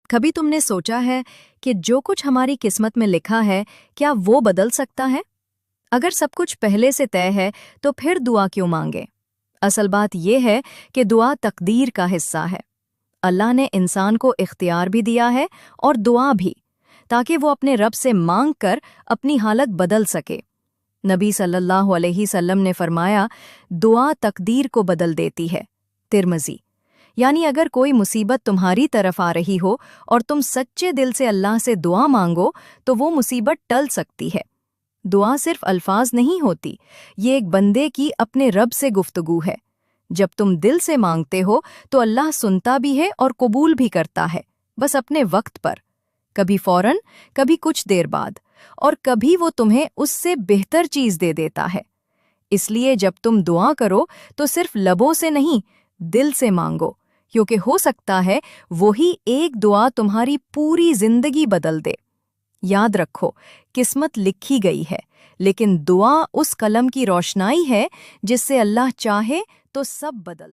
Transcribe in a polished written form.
کبھی تم نے سوچا ہے کہ جو کچھ ہماری قسمت میں لکھا ہے کیا وہ بدل سکتا ہے؟ اگر سب کچھ پہلے سے طے ہے تو پھر دعا کیوں مانگے؟ اصل بات یہ ہے کہ دعا تقدیر کا حصہ ہے۔ اللہ نے انسان کو اختیار بھی دیا ہے اور دعا بھی، تاکہ وہ اپنے رب سے مانگ کر اپنی حالت بدل سکے۔ نبی صلی اللہ علیہ وسلم نے فرمایا، دعا تقدیر کو بدل دیتی ہے۔ ترمذی۔ یعنی اگر کوئی مصیبت تمہاری طرف آ رہی ہو اور تم سچے دل سے اللہ سے دعا مانگو تو وہ مصیبت ٹل سکتی ہے۔ دعا صرف الفاظ نہیں ہوتی، یہ ایک بندے کی اپنے رب سے گفتگو ہے۔ جب تم دل سے مانگتے ہو تو اللہ سنتا بھی ہے اور قبول بھی کرتا ہے، بس اپنے وقت پر، کبھی فوراً، کبھی کچھ دیر بعد، اور کبھی وہ تمہیں اس سے بہتر چیز دے دیتا ہے۔ اس لیے جب تم دعا کرو تو صرف لبوں سے نہیں، دل سے مانگو، کیونکہ ہو سکتا ہے وہی ایک دعا تمہاری پوری زندگی بدل دے۔ یاد رکھو، قسمت لکھی گئی ہے، لیکن دعا اس قلم کی روشنائی ہے جس سے اللہ چاہے تو سب بدل